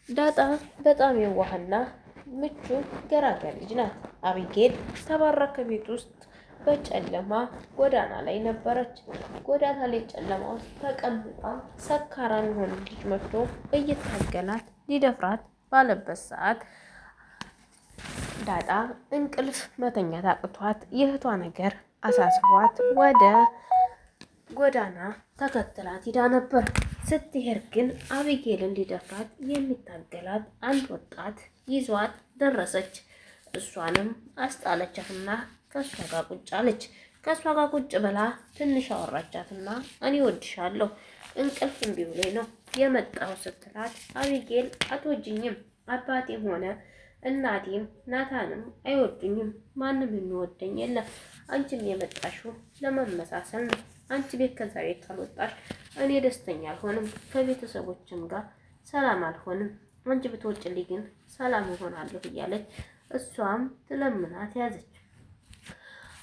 ዳጣ በጣም የዋህና ምቹ ገራገር ልጅ ናት። አቢጌል ተባራ ከቤት ውስጥ በጨለማ ጎዳና ላይ ነበረች። ጎዳና ላይ ጨለማ ውስጥ ተቀምጣ ሰካራም የሆነ ልጅ መጥቶ እየታገላት ሊደፍራት ባለበት ሰዓት ዳጣ እንቅልፍ መተኛት አቅቷት የእህቷ ነገር አሳስቧት ወደ ጎዳና ተከትላት ሂዳ ነበር። ስትሄድ ግን አቢጌልን ሊደፍራት የሚታገላት አንድ ወጣት ይዟት ደረሰች። እሷንም አስጣለቻትና ከሷ ጋር ቁጭ አለች። ከሷ ጋር ቁጭ ብላ ትንሽ አወራቻትና እኔ ወድሻለሁ እንቅልፍ እምቢ ብሎኝ ነው የመጣው ስትላት፣ አቢጌል አትወጂኝም፣ አባቴም ሆነ እናቴም ናታንም አይወዱኝም፣ ማንም የሚወደኝ የለም። አንቺም የመጣሽው ለመመሳሰል ነው። አንቺ ቤት ከዛ ቤት ካልወጣሽ እኔ ደስተኛ አልሆንም፣ ከቤተሰቦችም ጋር ሰላም አልሆንም። አንቺ ብትወጪልኝ ግን ሰላም እሆናለሁ እያለች እሷም ትለምናት ያዘች።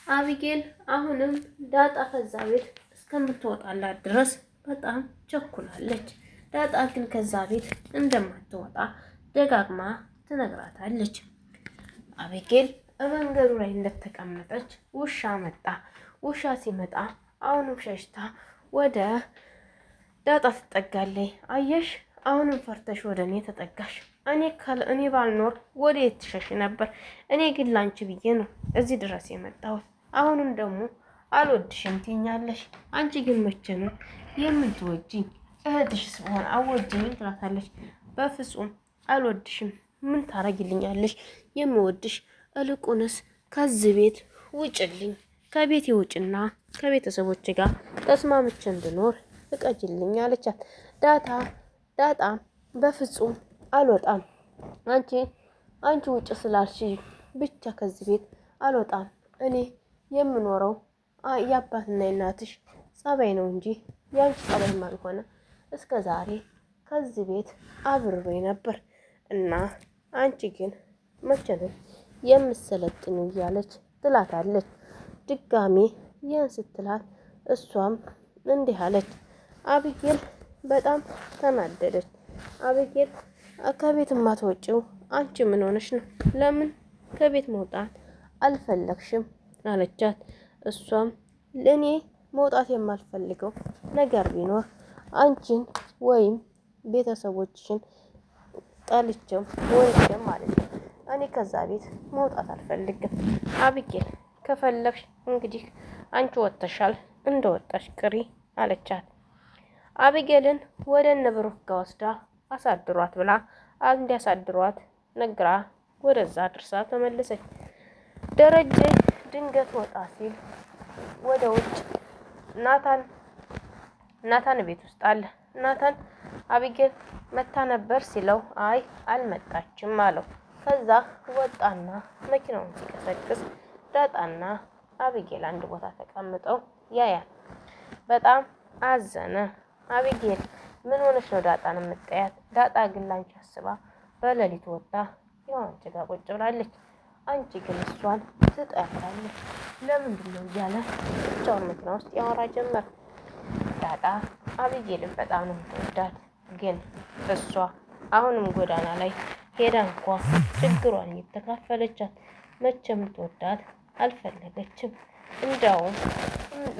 አቢጌል አሁንም ዳጣ ከዛ ቤት እስከምትወጣላት ድረስ በጣም ቸኩላለች። ዳጣ ግን ከዛ ቤት እንደማትወጣ ደጋግማ ትነግራታለች። አቢጌል በመንገዱ ላይ እንደተቀመጠች ውሻ መጣ። ውሻ ሲመጣ አሁንም ሸሽታ ወደ ዳጣ ትጠጋለች። አየሽ አሁንም ፈርተሽ ወደ እኔ ተጠጋሽ። እኔ ባልኖር ወደ የት ትሸሽ ነበር? እኔ ግን ላንቺ ብዬ ነው እዚህ ድረስ የመጣሁት። አሁንም ደግሞ አልወድሽም ትይኛለሽ። አንቺ ግን መቼ ነው የምትወጂኝ? እህትሽስ ብሆን አወጂኝ ትላታለች። በፍጹም አልወድሽም። ምን ታረጊልኛለሽ? የምወድሽ እልቁንስ ከዚህ ቤት ውጭልኝ። ከቤት ውጭና ከቤተሰቦች ጋር ተስማምቼ እንድኖር ፍቀጂልኝ አለቻት። ዳጣ በፍጹም አልወጣም፣ አንቺ ውጭ ስላልሽ ብቻ ከዚህ ቤት አልወጣም። እኔ የምኖረው የአባትና የእናትሽ ጸባይ ነው እንጂ ያንቺ ጸባይም አልሆነ እስከ ዛሬ ከዚህ ቤት አብሬ ነበር እና አንቺ ግን መቼ ነው የምትሰለጥኝ እያለች ትላታለች። ድጋሜ ይህን ስትላት እሷም እንዲህ አለች። አቢጌል በጣም ተናደደች። አቢጌል ከቤት የማትወጪው አንቺ ምን ሆነሽ ነው? ለምን ከቤት መውጣት አልፈለግሽም አለቻት። እሷም ለእኔ መውጣት የማልፈልገው ነገር ቢኖር አንቺን ወይም ቤተሰቦችሽን ጠልቼም ወይም ማለት ነው። እኔ ከዛ ቤት መውጣት አልፈልግም። አቢጌል ከፈለግሽ እንግዲህ አንቺ ወጥተሻል፣ እንደወጣሽ ቅሪ አለቻት። አቢጌልን ወደ እነ ብሩክ ጋር ወስዳ አሳድሯት ብላ እንዲያሳድሯት ነግራ ወደዛ ድርሳ ተመለሰች። ደረጀ ድንገት ወጣ ሲል ወደ ውጭ ናታን ቤት ውስጥ አለ። ናታን አቢጌል መታ ነበር ሲለው አይ አልመጣችም አለው። ከዛ ወጣና መኪናውን ሲቀሰቅስ ዳጣና አቢጌል አንድ ቦታ ተቀምጠው ያያል። በጣም አዘነ። አቢጌል ምን ሆነሽ ነው ዳጣን የምትጠያት? ዳጣ ግን ላንቺ አስባ በሌሊት ወጣ የሆነች ጋር ቁጭ ብላለች። አንቺ ግን እሷን ትጠያታለች ለምንድን ነው እያለ ብቻውን መኪና ውስጥ ያወራ ጀመር። ዳጣ አቢጌልን በጣም ነው የምትወዳት፣ ግን እሷ አሁንም ጎዳና ላይ ሄዳ እንኳ ችግሯን እየተካፈለቻት መቼም ትወዳት አልፈለገችም። እንዳውም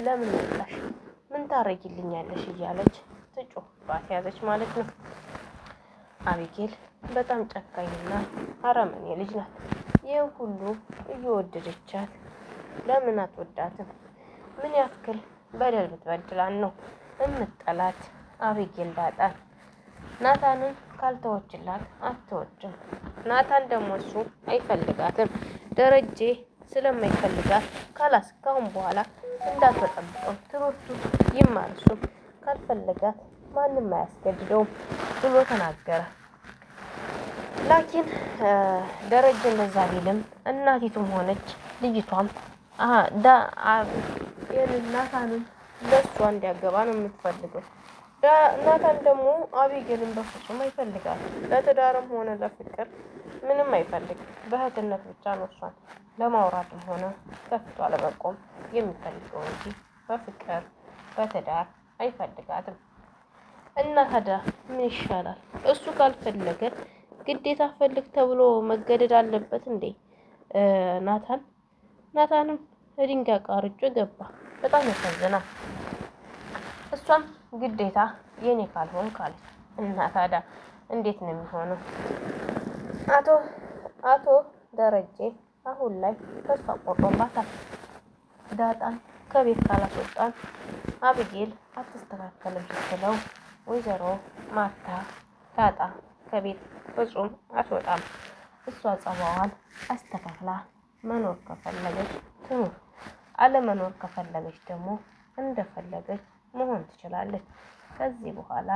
ለምን መጣሽ? ምን ታረጊልኛለሽ? እያለች ትጮህባት ያዘች ማለት ነው። አቢጌል በጣም ጨካኝና አረመኔ ልጅ ናት። ይህን ሁሉ እየወደደቻት ለምን አትወዳትም? ምን ያክል በደል ብትበድላን ነው እምጠላት? አቢጌል ዳጣን ናታንን ካልተወችላት አትወድም። ናታን ደግሞ እሱ አይፈልጋትም። ደረጀ ስለማይፈልጋት ካላስ ካሁን በኋላ እንዳትበጠብጠው ትምህርቱ ይማር፣ እሱ ካልፈለጋት ማንም አያስገድደውም ብሎ ተናገረ። ላኪን ደረጀ እንደዛ ቢልም እናቲቱም ሆነች ልጅቷም ናታንን ለእሷ እንዲያገባ ነው የምትፈልገው። ናታን ደግሞ አቢጌልን በፍጹም አይፈልጋትም። ለትዳርም ሆነ ለፍቅር ምንም አይፈልግም። በእህትነት ብቻ ነው እሷን ለማውራትም ሆነ ከፊቷ ለመቆም የሚፈልገው እንጂ በፍቅር በትዳር አይፈልጋትም። እና ታዲያ ምን ይሻላል? እሱ ካልፈለገ ግዴታ ፈልግ ተብሎ መገደድ አለበት እንዴ? ናታን ናታንም ድንጋይ ቃርጮ ገባ። በጣም ያሳዝናል። እሷም ግዴታ የኔ ካልሆን ካለች እና ታዲያ እንዴት ነው የሚሆነው? አቶ አቶ ደረጀ አሁን ላይ ተስፋ ቆርጦባታል። ዳጣን ከቤት ካላስወጣን አብጌል አትስተካከልም ስትለው ወይዘሮ ማርታ ዳጣ ከቤት ፍጹም አትወጣም፣ እሷ ጸባዋን አስተካክላ መኖር ከፈለገች ትኑር፣ አለመኖር ከፈለገች ደግሞ እንደፈለገች መሆን ትችላለች። ከዚህ በኋላ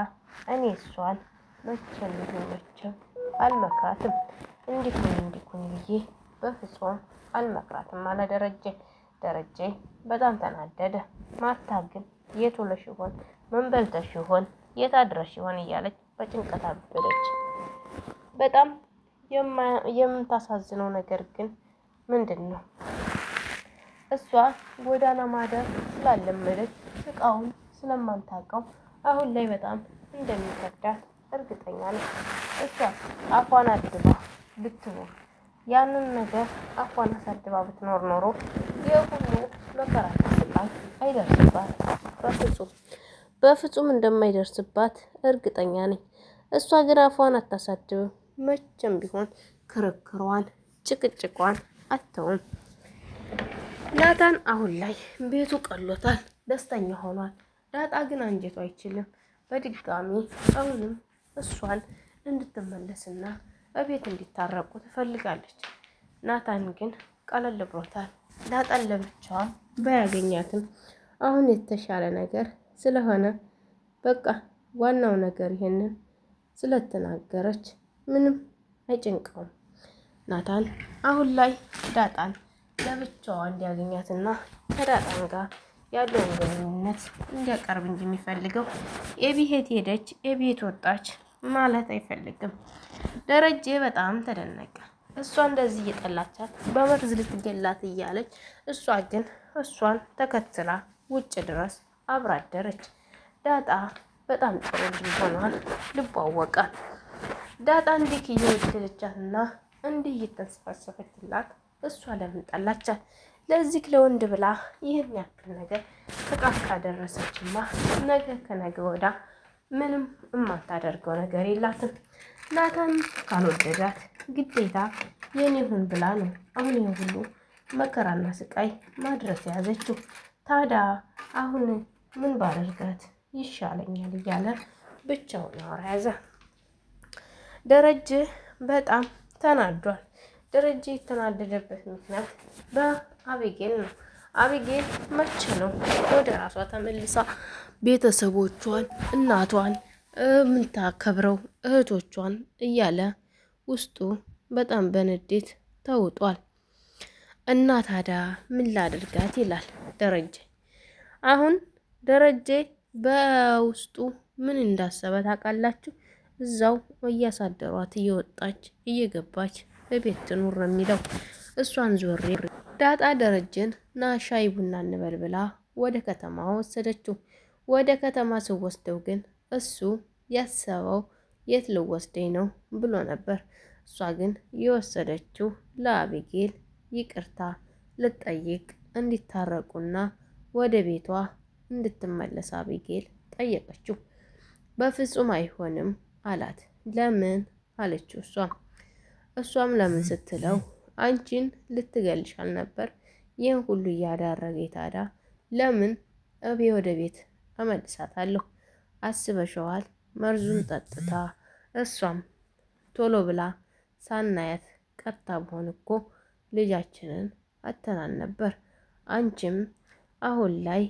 እኔ እሷን መቼም ይሁን መቼም አልመክራትም። እንዲኩን ብዬ በፍጹም አልመክራትም አለ ደረጀ። ደረጀ በጣም ተናደደ። ማርታ ግን የት ውለሽ ይሆን? ምን በልተሽ ይሆን? የት አድረሽ ይሆን? እያለች በጭንቀት አበደች። በጣም የምታሳዝነው ነገር ግን ምንድን ነው? እሷ ጎዳና ማደር ስላለመደች እቃውን ስለማንታውቀው አሁን ላይ በጣም እንደሚከብዳት እርግጠኛ ነኝ። እሷ አፏን አድባ ብትኖር ያንን ነገር አፏን አሳድባ ብትኖር ኖሮ የሁሉ መከራ ስቃይ አይደርስባት። በፍጹም እንደማይደርስባት እርግጠኛ ነኝ። እሷ ግን አፏን አታሳድብም። መቼም ቢሆን ክርክሯን፣ ጭቅጭቋን አተውም። ናታን አሁን ላይ ቤቱ ቀሎታል፣ ደስተኛ ሆኗል። ዳጣ ግን አንጀቱ አይችልም። በድጋሚ አሁንም እሷን እንድትመለስና እቤት እንዲታረቁ ትፈልጋለች። ናታን ግን ቀለል ብሎታል። ዳጣን ለብቻዋ ባያገኛትም አሁን የተሻለ ነገር ስለሆነ በቃ ዋናው ነገር ይሄንን ስለተናገረች ምንም አይጨንቀውም። ናታን አሁን ላይ ዳጣን ለብቻዋ እንዲያገኛትና ከዳጣን ጋር ያለውን ግንኙነት እንዲያቀርብ እንጂ የሚፈልገው ኤቢሄት ሄደች ኤቢሄት ወጣች ማለት አይፈልግም። ደረጀ በጣም ተደነቀ። እሷ እንደዚህ እየጠላቻት በመርዝ ልትገላት እያለች እሷ ግን እሷን ተከትላ ውጭ ድረስ አብራ አደረች። ዳጣ በጣም ጥሩ ልጅ ሆኗል። ልቧወቃል። ዳጣ እንዲህ እየወደደቻትና እንዲህ እየተንሰፈሰፈችላት እሷ ለምን ጠላቻት? ለዚህ ለወንድ ብላ ይህን ያክል ነገር ጥቃት ካደረሰችማ ነገ ከነገ ወዳ ምንም የማታደርገው ነገር የላትም። ናታን ካልወደዳት ግዴታ የኔ ሁን ብላ ነው አሁን ይሄን ሁሉ መከራና ስቃይ ማድረስ የያዘችው። ታዲያ አሁን ምን ባደርጋት ይሻለኛል እያለ ብቻውን ያወራ ያዘ። ደረጀ በጣም ተናዷል። ደረጀ የተናደደበት ምክንያት በአቢጌል ነው። አቢጌል መቼ ነው ወደ ራሷ ተመልሳ ቤተሰቦቿን፣ እናቷን ምንታከብረው እህቶቿን እያለ ውስጡ በጣም በንዴት ተውጧል። እና ታዲያ ምን ላድርጋት ይላል ደረጀ። አሁን ደረጀ በውስጡ ምን እንዳሰበ ታውቃላችሁ? እዛው እያሳደሯት እየወጣች እየገባች በቤት ትኑር ነው የሚለው። እሷን ዞሬ ዳጣ ደረጀን ና ሻይ ቡና እንበል ብላ ወደ ከተማ ወሰደችው። ወደ ከተማ ስወስደው ግን እሱ ያሰበው የት ልወስደኝ ነው ብሎ ነበር። እሷ ግን የወሰደችው ለአቢጌል ይቅርታ ልጠይቅ እንዲታረቁና ወደ ቤቷ እንድትመለስ አቢጌል ጠየቀችው። በፍጹም አይሆንም አላት። ለምን አለችው። እሷም ለምን ስትለው አንቺን ልትገልሽ አልነበር ይህን ሁሉ እያዳረገ ታዲያ ለምን ወደ ቤት እመልሳታለሁ? አስበሽዋል? መርዙን ጠጥታ እሷም ቶሎ ብላ ሳናያት ቀርታ በሆን እኮ ልጃችንን አተናን ነበር። አንቺም አሁን ላይ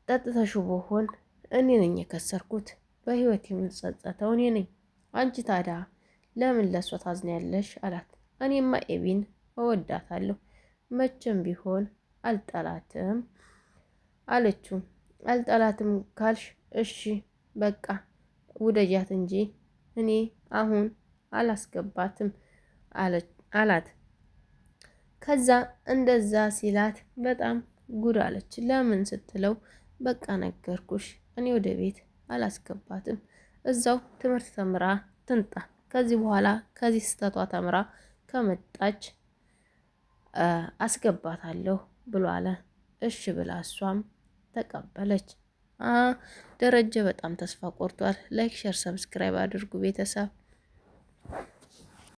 ጠጥተሹ በሆን እኔ ነኝ የከሰርኩት፣ በህይወት የምጸጸተው እኔ ነኝ። አንቺ ታዲያ ለምን ለሷ ታዝኛለሽ አላት። እኔማ ኤቢን እወዳታለሁ፣ መቼም ቢሆን አልጠላትም አለችው። አልጠላትም ካልሽ እሺ በቃ ውደጃት እንጂ እኔ አሁን አላስገባትም አላት። ከዛ እንደዛ ሲላት በጣም ጉድ አለች። ለምን ስትለው በቃ ነገርኩሽ፣ እኔ ወደ ቤት አላስገባትም። እዛው ትምህርት ተምራ ትንጣ። ከዚህ በኋላ ከዚህ ስህተቷ ተምራ ከመጣች አስገባታለሁ ብሎ አለ። እሺ ብላ እሷም ተቀበለች። ደረጀ በጣም ተስፋ ቆርጧል። ላይክ፣ ሸር፣ ሰብስክራይብ አድርጉ ቤተሰብ